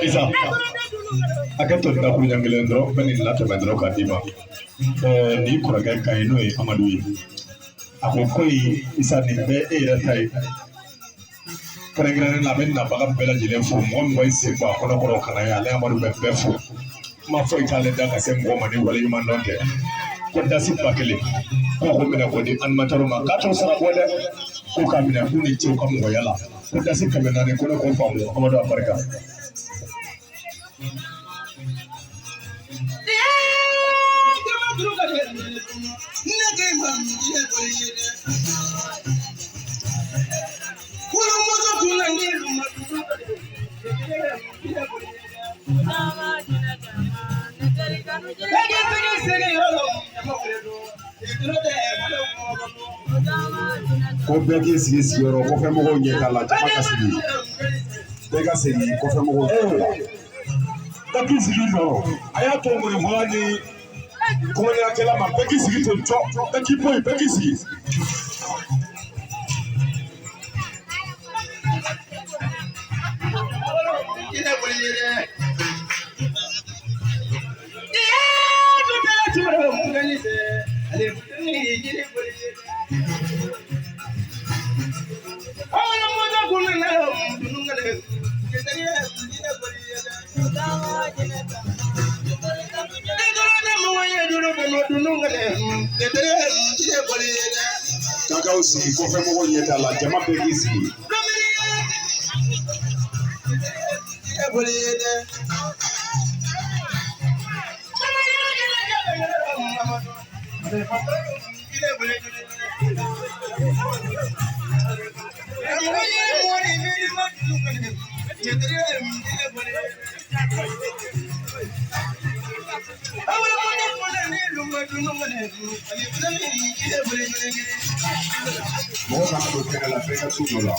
Isa, aketo na kunya ngelendro bani la temendro kadima. Ni kuraga kaino e amadui. Akokoi isa ni be era tai. Karagira na ben na baga bela jile fu mo mo ise ba kono kono kana ya le amadu be fu. Ma fo itale da ka se mo mani wala yuma ndonde. Ko dasi bakele. Ko mina ko di animatoro ma ka to sara boda. Ko ka mina ku ni ci ko mo yala. Ko dasi kamena ne kono ko famu amadu abarka. Ko bɛɛ k'i sigi sigiyɔrɔ kɔfɛ mɔgɔw ɲɛ t'a la jama ka sigi bɛɛ ka segin kɔfɛ mɔgɔw bɛɛ k'i sigi jɔ a y'a to mɔnifɔla ni kɔmɔniyakɛla ma bɛɛ k'i sigi ten cɔ bɛɛ k'i bɔ yen bɛɛ k'i sigi. Kakaw sigi kɔfɛ mɔgɔw ɲɛ t'a la jama bɛɛ k'i sigi. Mɔgɔ kana don kɛnɛ la bɛɛ ka t'u nɔ la.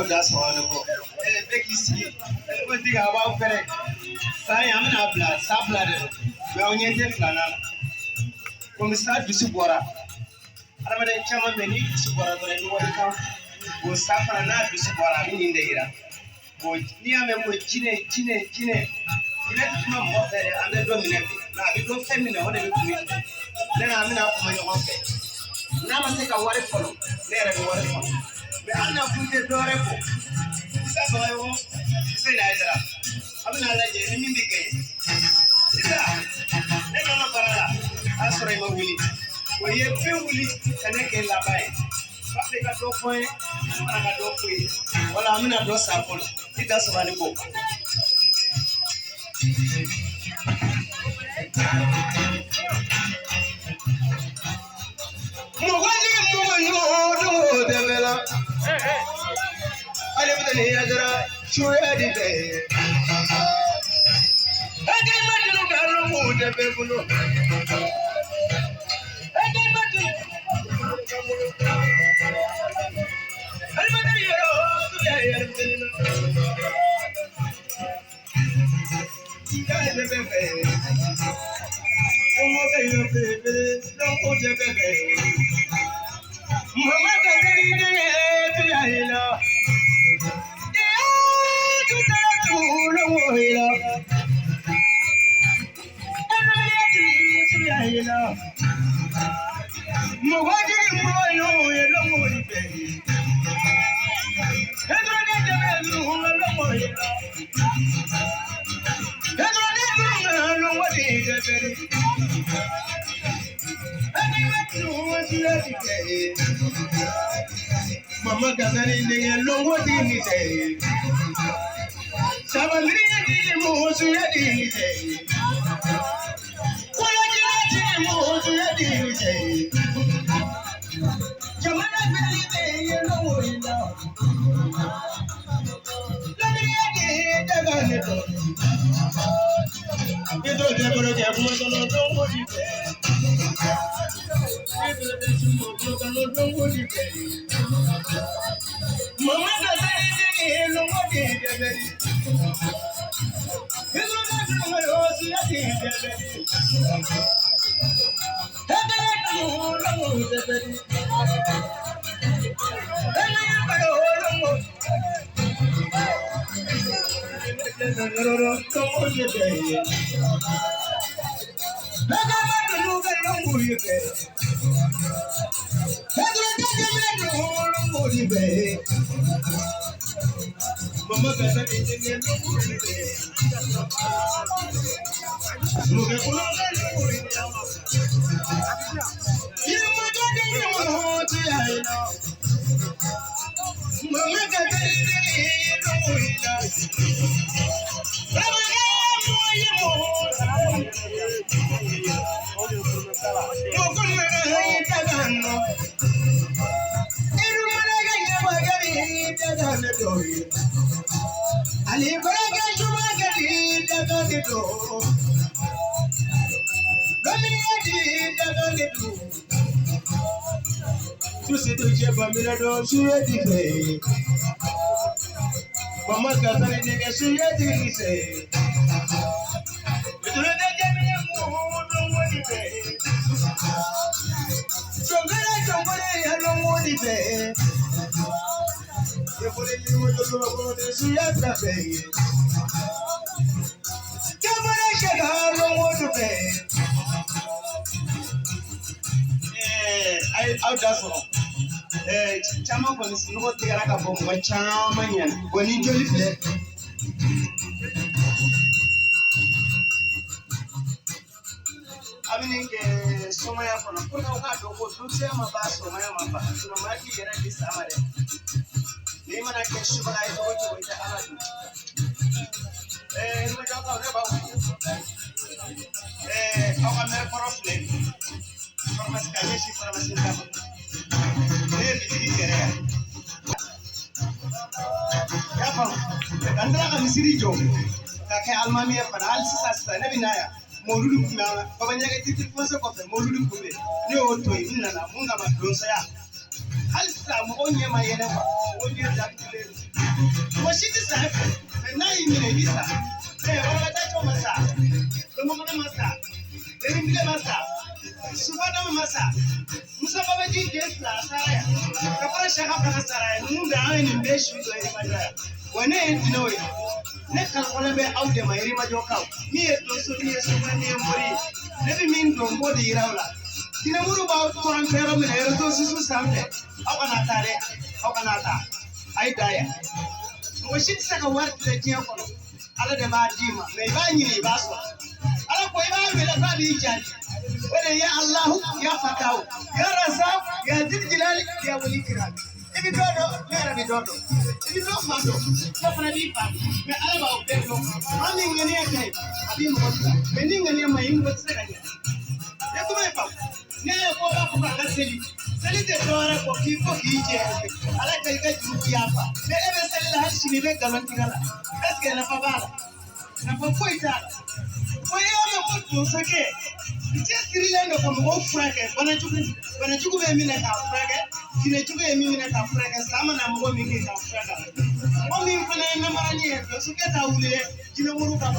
That's all I know. Big easy. One thing about Ferret. Sorry, I'm not blood. Stop blood. We are only ten flana. When we start to Subora, I'm going to come many Subora, but I know what it comes. We'll start for another Subora in the era. But near me with Chine. You let it come up there and then dominate. Now, we don't send me the order to me. Then I'm not for my own pay. Now I take a water follow. There I water follow. I'm not putting the door. That's why I won't say that. I'm not like you. I'm in the game. Let's go for that's what I'm willing. When you feel willing, connect in la bay. But they got no point. I got no point. Well, I'm not those sample. It doesn't want to go. I live in the Niagara, sure I did. Again, my little Mama Gazani, they know what he say. Sabali, Mosu, Yadi, say. What are you Mosu, Yadi, say? Jamana, you know it now. Let me get the you don't ever get what you say. Mama doesn't know what he did. He's not going to see it. Mama Chama con il nuovo tiraga bomba chama yan con il jolifle amini ke somaya kono ko ka do ko dutse ma ba somaya ma ba ma ki era di samare ni mana ke shubara ito ko ita amadu no ja ka ne ba ka mer profle farmasi ka yeshi farmasi ka Andra kan sirijo kake almami fa al sasa na binaya moludu kuma babanya ga titi fonse ko fe moludu kuma ne o to inna na munga ma donsa ya al sa mo onye ma yene ba onye da kile mo shi ti sa na yi ne bisa wala ta to masa to mo na masa ni bile masa subhana masa musa baba ji ke sa saya ka fara shaka ka saraya mun da ai ne be shi do ai majaya wane entinowe ne kalkole be awde ma yiri majo kaw mi e do so ni so mani mori ne bi min do modi rawla dina muru ba ko ran pero mi ne to su sambe awkana tare awkana ta ai daya wo shi saka warti de tiya kono ala de ba dima me ba nyiri ba so ala ko ba me la ba di jani wala ya allah ya fataw ya razaq ya dil jalal ya wali kiram ibi dodo mera bi dodo ibi do mando so fana bi pa me ala ba o bedo ani ngani akay abi mo me ni ngani ma yimbo tsega ni e ko me pa ne ko ba ko ka seli seli de dora ko ki je ala kay ka ju ya pa me e be seli la hal shini be galanti gala eske na fa bala na fa ko ita Oye, me puedo sacar. Just killing the from one fragment. When I took a minute of fragment, in a 2 minute of fragment, some and I'm going to get a fragment. Only when I am a year, so get out there, you know, Muruka.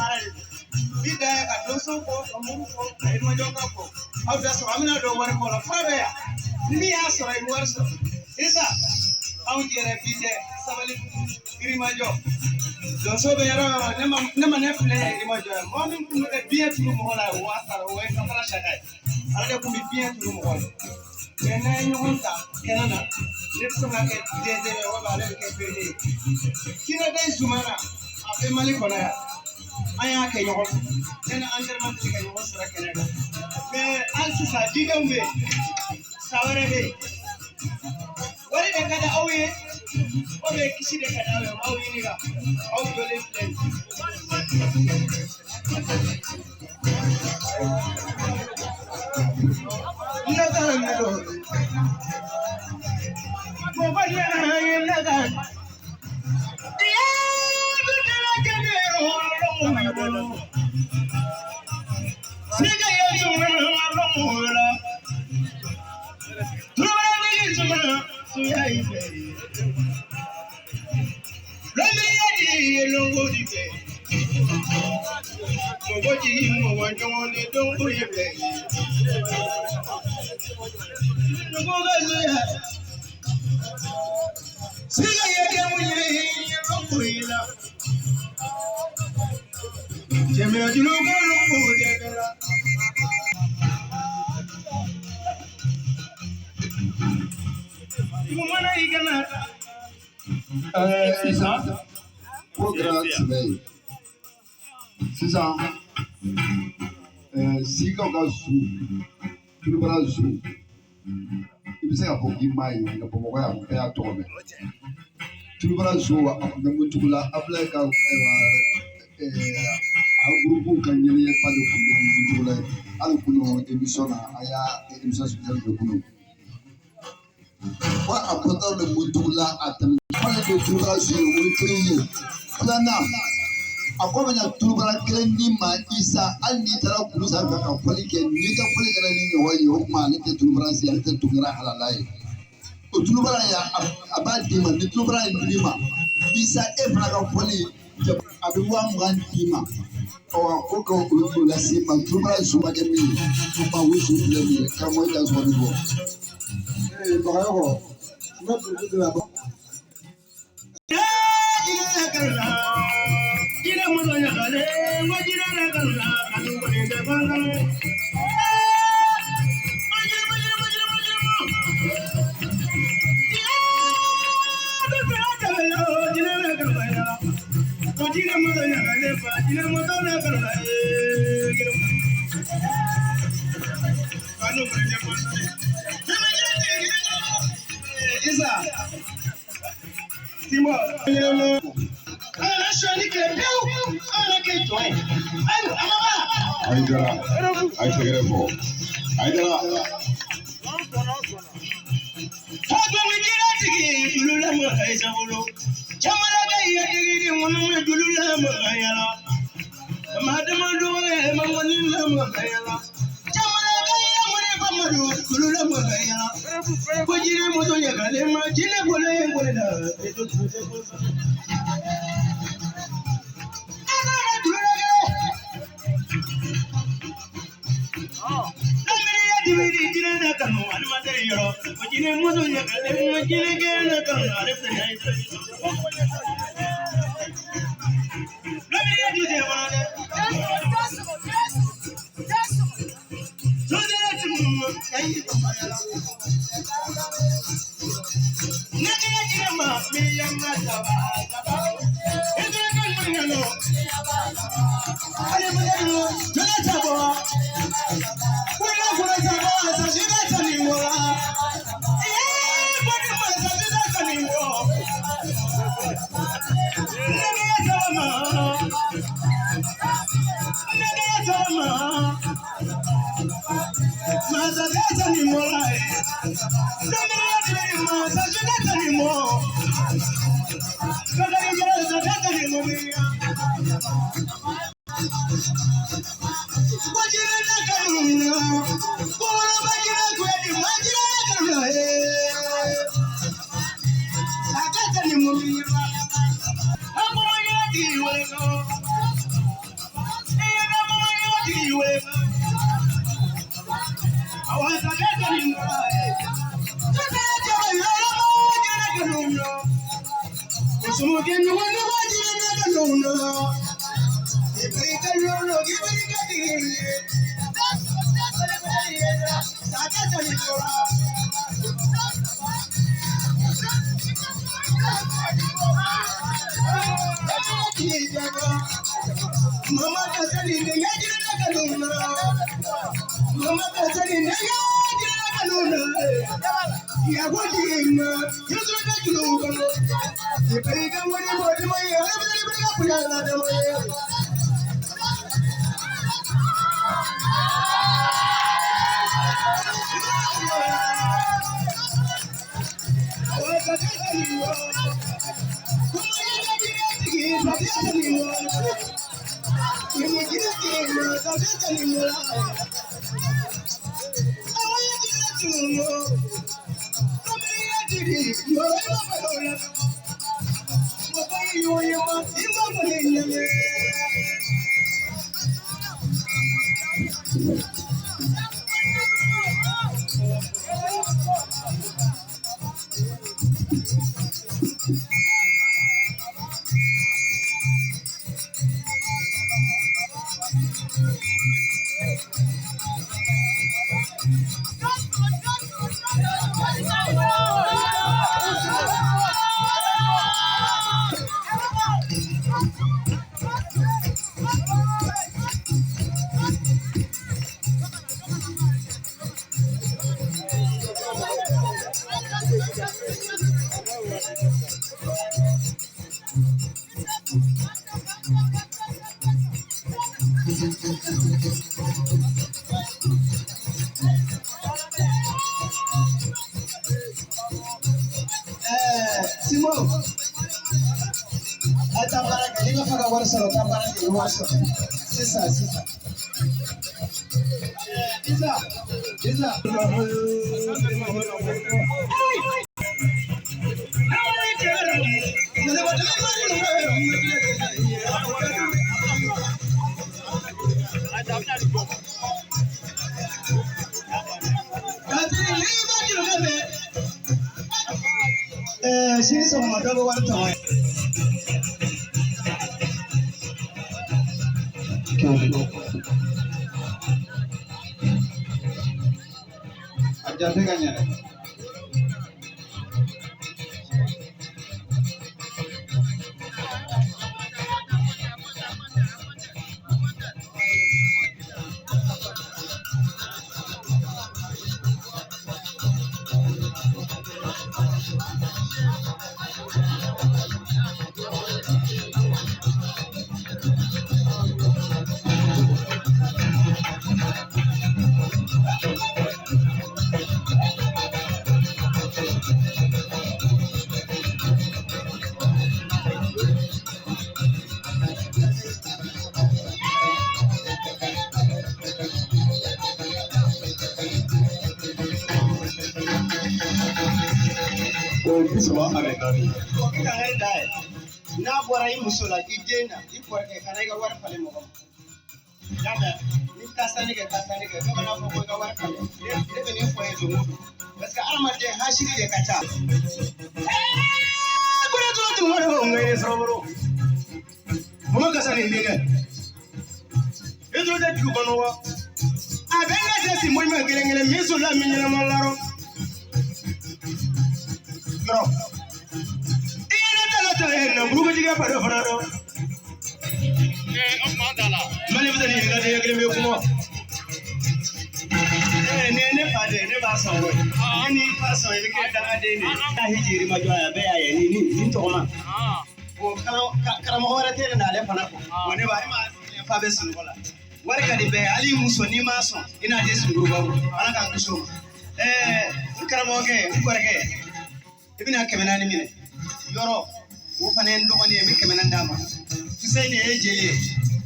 Be there at those so called a move for my young couple. How does I'm not the one for a fragment? Me answer, I was. Is that? How did I be there? Somebody in my job. So they are never play in my job. Morning to a beer to Mola, water away from Russia. I don't be beer to Mola. When I want that, Canada, lives on a get there over a little. Kina days to mana, a family for that. I can hold and undermine the most Canada. The answers are Gigan Bay, Sour Bay. What did I get away? Oh, they kiss the canal, how you live, how you live. Siga o Sul, no Brasil. E você é pouquinho mais, ainda como é a tome. No Brasil, a muito lá, a placa a grupo que ele é para o muito lá, a grupo emissão a emissão especial do grupo. What a portal de muito lá a também. Olha que o Brasil, o Brasil, plana. Ako na tulubara kelen ni ma isa al ni tara kurusa ka foli ke ni ta foli kana ni nyawa yo ma ni te tulubara si al te tungara halalai o tulubara ya abadi ma ni tulubara ni ma isa e fana ka foli abi wa mwan tima o ko ko la si ma tulubara su ma ke mi ma wisu le mi ka mo da so ni go ba yo no tu la ba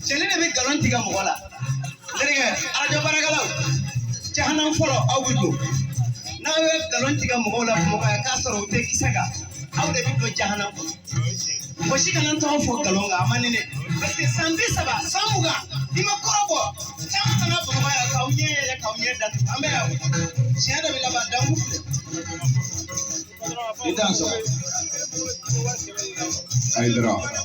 cɛni de bɛ nkalon tigɛ mɔgɔ la terikɛ arajo baarakɛlaw jahanam fɔlɔ aw bɛ don n'aw ye nkalon tigɛ mɔgɔw la bamakɔ k'a sɔrɔ u tɛ kisɛ kan aw de bɛ don jahanam kɔnɔ mɔgɔ si kana tɔgɔ fɔ nkalon kan a man di ne parce que san 30 san 20 i ma kɔrɔ bɔ caman kana bamakɔ yan k'aw ɲɛ yɛlɛ k'aw ɲɛ datugu an bɛ yan tiɲɛ dɔ bɛ laban dangu filɛ i dan sɔrɔ Aïdra.